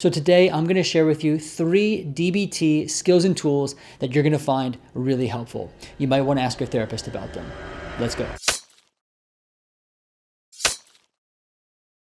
So today I'm going to share with you 3 DBT skills and tools that you're going to find really helpful. You might want to ask your therapist about them. Let's go.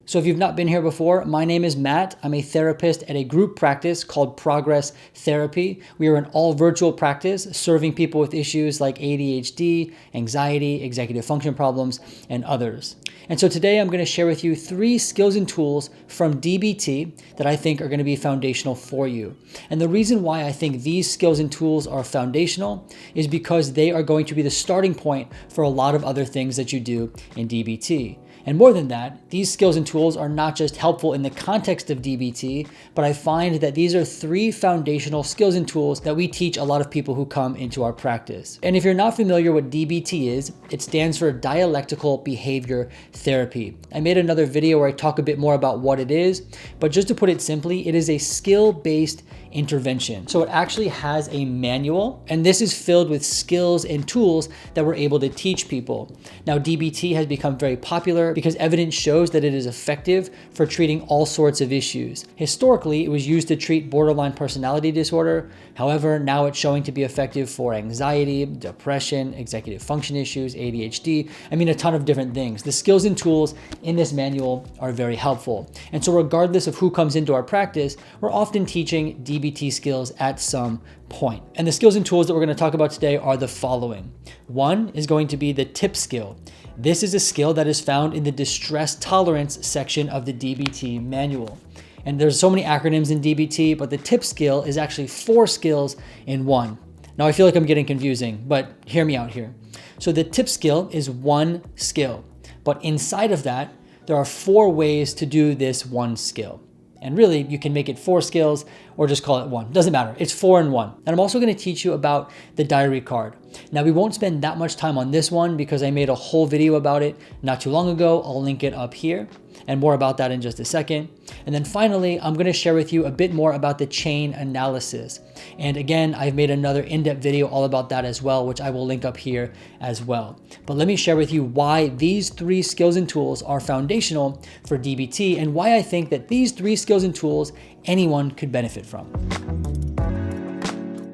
So if you've not been here before, my name is Matt. I'm a therapist at a group practice called Progress Therapy. We are an all virtual practice serving people with issues like ADHD, anxiety, executive function problems, and others. And so today I'm going to share with you 3 skills and tools from DBT that I think are going to be foundational for you. And the reason why I think these skills and tools are foundational is because they are going to be the starting point for a lot of other things that you do in DBT. And more than that, these skills and tools are not just helpful in the context of DBT, but I find that these are 3 foundational skills and tools that we teach a lot of people who come into our practice. And if you're not familiar what DBT is, it stands for Dialectical Behavior Therapy. I made another video where I talk a bit more about what it is, but just to put it simply, it is a skill-based intervention. So it actually has a manual, and this is filled with skills and tools that we're able to teach people. Now, DBT has become very popular because evidence shows that it is effective for treating all sorts of issues. Historically, it was used to treat borderline personality disorder. However, now it's showing to be effective for anxiety, depression, executive function issues, ADHD. A ton of different things. The skills and tools in this manual are very helpful. And so regardless of who comes into our practice, we're often teaching DBT skills at some point. And the skills and tools that we're going to talk about today are the following. One is going to be the TIPP skill. This is a skill that is found in the distress tolerance section of the DBT manual. And there's so many acronyms in DBT, but the TIPP skill is actually 4 skills in one. Now I feel like I'm getting confusing, but hear me out here. So the TIPP skill is 1 skill, but inside of that, there are 4 ways to do this 1 skill. And really, you can make it 4 skills or just call it 1. Doesn't matter. It's 4 in 1. And I'm also going to teach you about the diary card. Now, we won't spend that much time on this one because I made a whole video about it not too long ago. I'll link it up here and more about that in just a second. And then finally, I'm going to share with you a bit more about the chain analysis. And again, I've made another in-depth video all about that as well, which I will link up here as well. But let me share with you why these 3 skills and tools are foundational for DBT and why I think that these 3 skills and tools anyone could benefit from.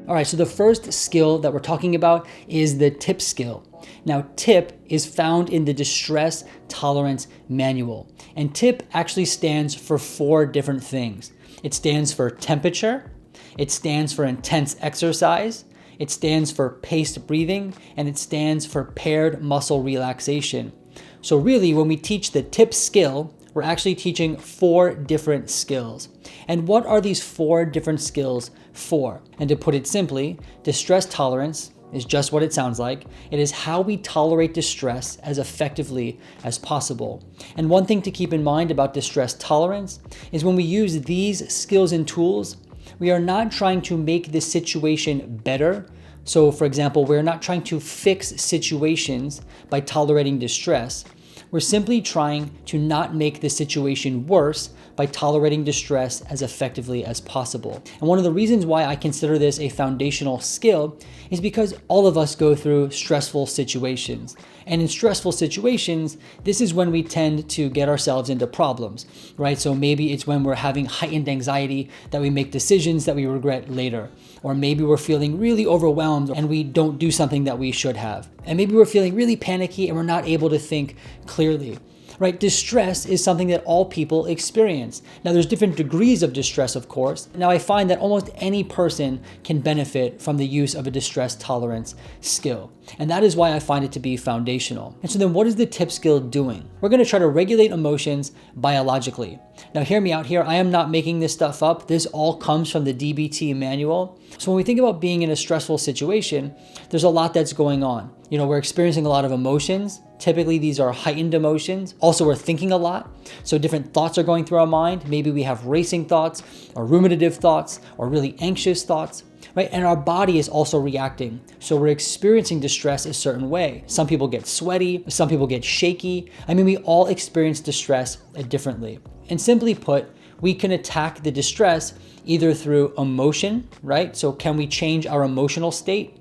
All right, so the first skill that we're talking about is the TIPP skill. Now, TIPP is found in the Distress Tolerance Manual, and TIPP actually stands for 4 different things. It stands for temperature, it stands for intense exercise, it stands for paced breathing, and it stands for paired muscle relaxation. So really, when we teach the TIPP skill, we're actually teaching 4 different skills. And what are these 4 different skills for? And to put it simply, distress tolerance is just what it sounds like. It is how we tolerate distress as effectively as possible. And one thing to keep in mind about distress tolerance is when we use these skills and tools, we are not trying to make the situation better. So for example, we're not trying to fix situations by tolerating distress. We're simply trying to not make the situation worse by tolerating distress as effectively as possible. And one of the reasons why I consider this a foundational skill is because all of us go through stressful situations. And in stressful situations, this is when we tend to get ourselves into problems, right? So maybe it's when we're having heightened anxiety that we make decisions that we regret later. Or maybe we're feeling really overwhelmed and we don't do something that we should have. And maybe we're feeling really panicky and we're not able to think clearly. Right? Distress is something that all people experience. Now, there's different degrees of distress, of course. Now, I find that almost any person can benefit from the use of a distress tolerance skill. And that is why I find it to be foundational. And so then what is the TIPP skill doing? We're going to try to regulate emotions biologically. Now, hear me out here. I am not making this stuff up. This all comes from the DBT manual. So when we think about being in a stressful situation, there's a lot that's going on. We're experiencing a lot of emotions. Typically, these are heightened emotions. Also, we're thinking a lot. So different thoughts are going through our mind. Maybe we have racing thoughts or ruminative thoughts or really anxious thoughts, right? And our body is also reacting. So we're experiencing distress a certain way. Some people get sweaty. Some people get shaky. We all experience distress differently. And simply put, we can attack the distress either through emotion, right? So can we change our emotional state?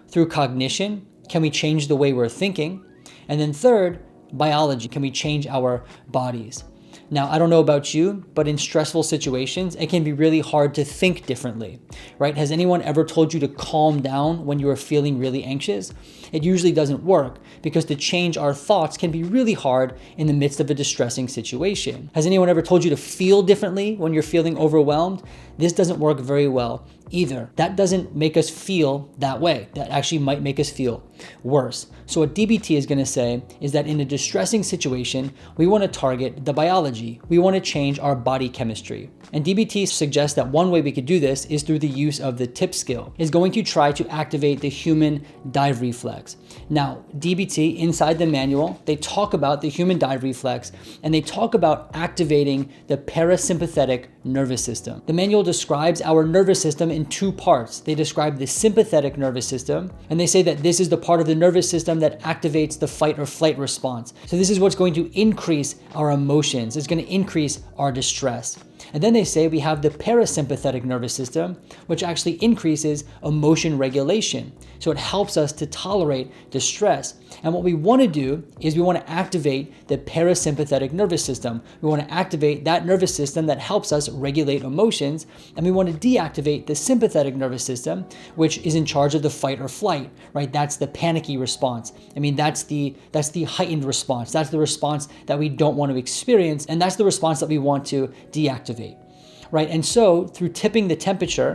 Through cognition, can we change the way we're thinking? And then third, biology. Can we change our bodies? Now, I don't know about you, but in stressful situations, it can be really hard to think differently, right? Has anyone ever told you to calm down when you are feeling really anxious? It usually doesn't work because to change our thoughts can be really hard in the midst of a distressing situation. Has anyone ever told you to feel differently when you're feeling overwhelmed? This doesn't work very well either. That doesn't make us feel that way. That actually might make us feel worse. So what DBT is going to say is that in a distressing situation, we want to target the biology. We want to change our body chemistry. And DBT suggests that one way we could do this is through the use of the TIPP skill. It's going to try to activate the human dive reflex. Now, DBT inside the manual, they talk about the human dive reflex and they talk about activating the parasympathetic nervous system. The manual describes our nervous system in two parts. They describe the sympathetic nervous system, and they say that this is the part of the nervous system that activates the fight or flight response. So this is what's going to increase our emotions. It's going to increase our distress. And then they say we have the parasympathetic nervous system, which actually increases emotion regulation. So it helps us to tolerate distress. And what we want to do is we want to activate the parasympathetic nervous system. We want to activate that nervous system that helps us regulate emotions. And we want to deactivate the sympathetic nervous system, which is in charge of the fight or flight, right? That's the panicky response. I mean, that's the heightened response. That's the response that we don't want to experience. And that's the response that we want to deactivate. Right, and so through tipping the temperature,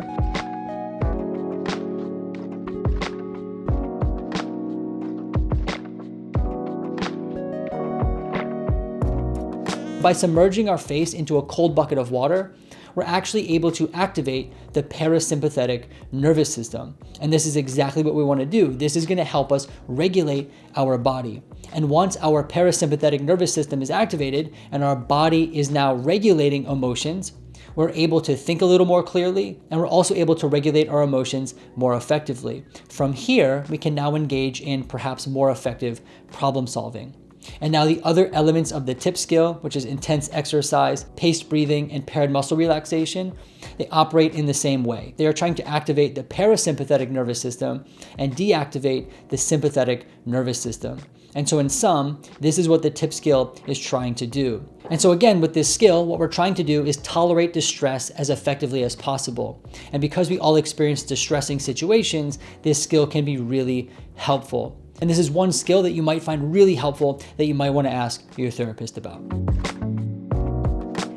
by submerging our face into a cold bucket of water, we're actually able to activate the parasympathetic nervous system. And this is exactly what we want to do. This is going to help us regulate our body. And once our parasympathetic nervous system is activated and our body is now regulating emotions, we're able to think a little more clearly, and we're also able to regulate our emotions more effectively. From here, we can now engage in perhaps more effective problem solving. And now the other elements of the TIPP skill, which is intense exercise, paced breathing, and paired muscle relaxation, they operate in the same way. They are trying to activate the parasympathetic nervous system and deactivate the sympathetic nervous system. And so in sum, this is what the TIPP skill is trying to do. And so again, with this skill, what we're trying to do is tolerate distress as effectively as possible. And because we all experience distressing situations, this skill can be really helpful. And this is one skill that you might find really helpful that you might want to ask your therapist about.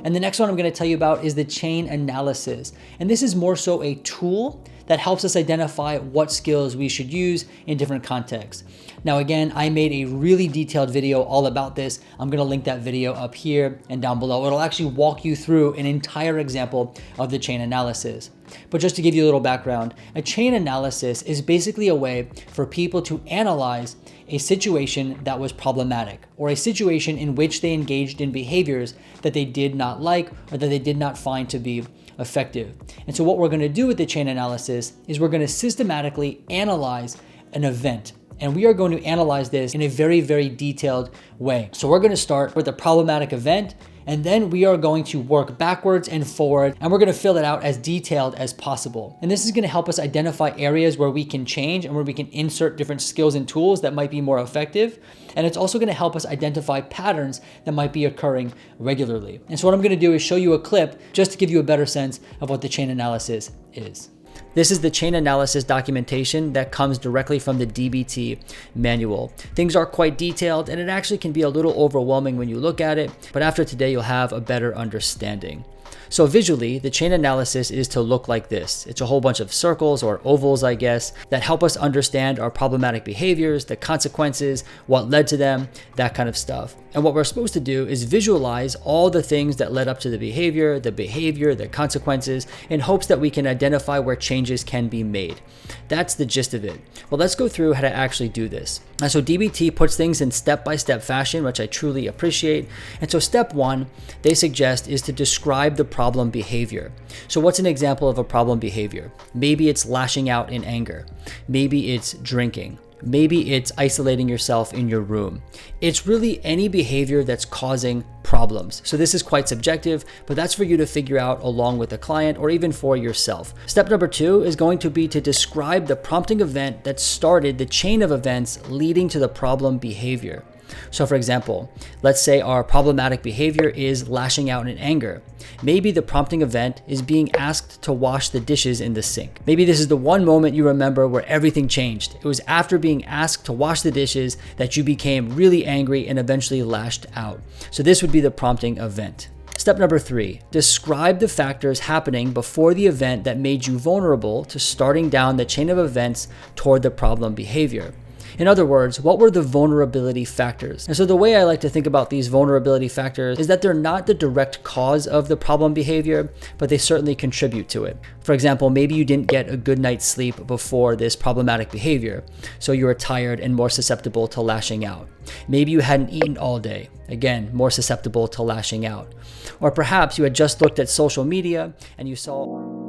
And the next one I'm going to tell you about is the chain analysis. And this is more so a tool that helps us identify what skills we should use in different contexts. Now again, I made a really detailed video all about this. I'm going to link that video up here and down below. It'll actually walk you through an entire example of the chain analysis. But just to give you a little background, a chain analysis is basically a way for people to analyze a situation that was problematic or a situation in which they engaged in behaviors that they did not like or that they did not find to be effective. And so what we're going to do with the chain analysis is we're going to systematically analyze an event. And we are going to analyze this in a very, very detailed way. So we're going to start with a problematic event, and then we are going to work backwards and forward, and we're going to fill it out as detailed as possible. And this is going to help us identify areas where we can change and where we can insert different skills and tools that might be more effective. And it's also going to help us identify patterns that might be occurring regularly. And so what I'm going to do is show you a clip just to give you a better sense of what the chain analysis is. This is the chain analysis documentation that comes directly from the DBT manual. Things are quite detailed, and it actually can be a little overwhelming when you look at it, but after today, you'll have a better understanding. So visually, the chain analysis is to look like this. It's a whole bunch of circles or ovals, I guess, that help us understand our problematic behaviors, the consequences, what led to them, that kind of stuff. And what we're supposed to do is visualize all the things that led up to the behavior, the consequences, in hopes that we can identify where changes can be made. That's the gist of it. Well, let's go through how to actually do this. And so DBT puts things in step-by-step fashion, which I truly appreciate. And so step one, they suggest, is to describe the problem behavior. So what's an example of a problem behavior? Maybe it's lashing out in anger. Maybe it's drinking. Maybe it's isolating yourself in your room. It's really any behavior that's causing problems. So this is quite subjective, but that's for you to figure out along with the client or even for yourself. Step number two is going to be to describe the prompting event that started the chain of events leading to the problem behavior. So for example, let's say our problematic behavior is lashing out in anger. Maybe the prompting event is being asked to wash the dishes in the sink. Maybe this is the one moment you remember where everything changed. It was after being asked to wash the dishes that you became really angry and eventually lashed out. So this would be the prompting event. Step number 3, describe the factors happening before the event that made you vulnerable to starting down the chain of events toward the problem behavior. In other words, what were the vulnerability factors? And so the way I like to think about these vulnerability factors is that they're not the direct cause of the problem behavior, but they certainly contribute to it. For example, maybe you didn't get a good night's sleep before this problematic behavior, so you were tired and more susceptible to lashing out. Maybe you hadn't eaten all day, again, more susceptible to lashing out. Or perhaps you had just looked at social media and you saw...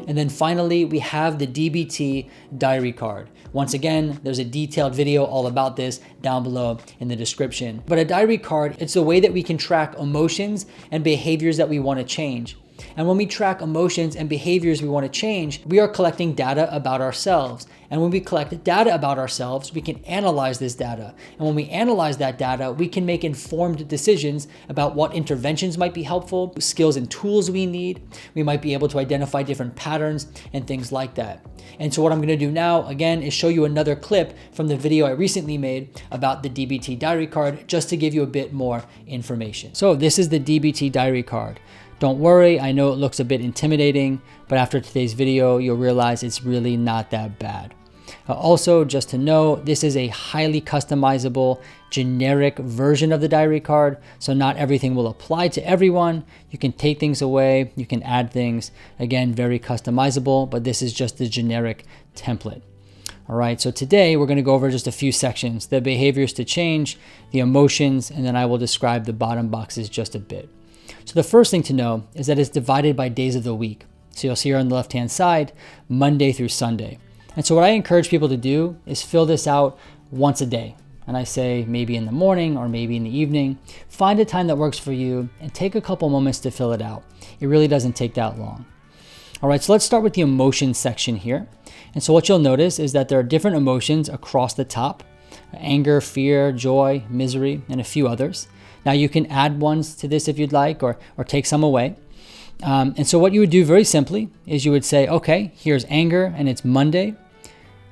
And then finally, we have the DBT diary card. Once again, there's a detailed video all about this down below in the description. But a diary card, it's a way that we can track emotions and behaviors that we want to change. And when we track emotions and behaviors we want to change, we are collecting data about ourselves. And when we collect data about ourselves, we can analyze this data. And when we analyze that data, we can make informed decisions about what interventions might be helpful, skills and tools we need. We might be able to identify different patterns and things like that. And so what I'm going to do now, again, is show you another clip from the video I recently made about the DBT diary card, just to give you a bit more information. So this is the DBT diary card. Don't worry, I know it looks a bit intimidating, but after today's video, you'll realize it's really not that bad. Also, just to know, this is a highly customizable, generic version of the diary card, so not everything will apply to everyone. You can take things away, you can add things. Again, very customizable, but this is just the generic template. All right, so today we're going to go over just a few sections, the behaviors to change, the emotions, and then I will describe the bottom boxes just a bit. So the first thing to know is that it's divided by days of the week. So you'll see here on the left-hand side, Monday through Sunday. And so what I encourage people to do is fill this out once a day. And I say maybe in the morning or maybe in the evening. Find a time that works for you and take a couple moments to fill it out. It really doesn't take that long. All right, so let's start with the emotions section here. And so what you'll notice is that there are different emotions across the top: anger, fear, joy, misery, and a few others. Now you can add ones to this if you'd like, or take some away. And so what you would do very simply is you would say, okay, here's anger and it's Monday.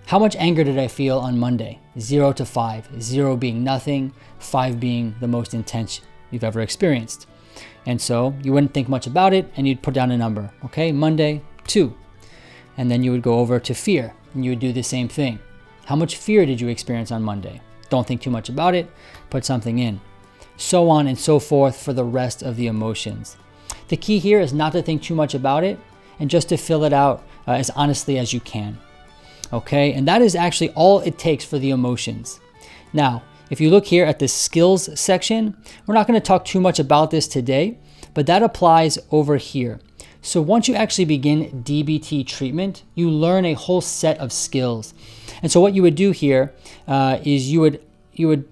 How much anger did I feel on Monday? 0 to 5, 0 being nothing, 5 being the most intense you've ever experienced. And so you wouldn't think much about it and you'd put down a number. Okay, Monday, 2. And then you would go over to fear and you would do the same thing. How much fear did you experience on Monday? Don't think too much about it, put something in. So on and so forth for the rest of the emotions. The key here is not to think too much about it and just to fill it out as honestly as you can. Okay, and that is actually all it takes for the emotions. Now, if you look here at the skills section, we're not going to talk too much about this today, but that applies over here. So once you actually begin DBT treatment, you learn a whole set of skills. And so what you would do here is you would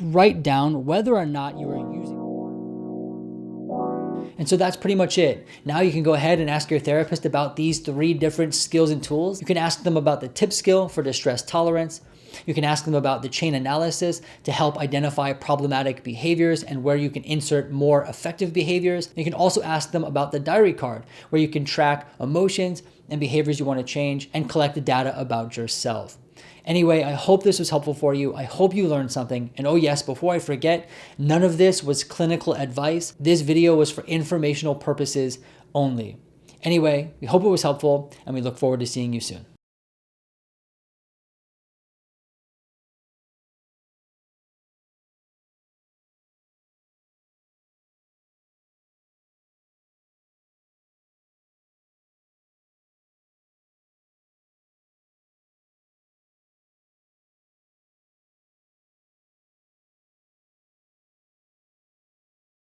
write down whether or not you are using. And so that's pretty much it. Now you can go ahead and ask your therapist about these 3 different skills and tools. You can ask them about the TIPP skill for distress tolerance. You can ask them about the chain analysis to help identify problematic behaviors and where you can insert more effective behaviors. You can also ask them about the diary card, where you can track emotions and behaviors you want to change and collect the data about yourself. Anyway, I hope this was helpful for you. I hope you learned something. And oh yes, before I forget, none of this was clinical advice. This video was for informational purposes only. Anyway, we hope it was helpful and we look forward to seeing you soon.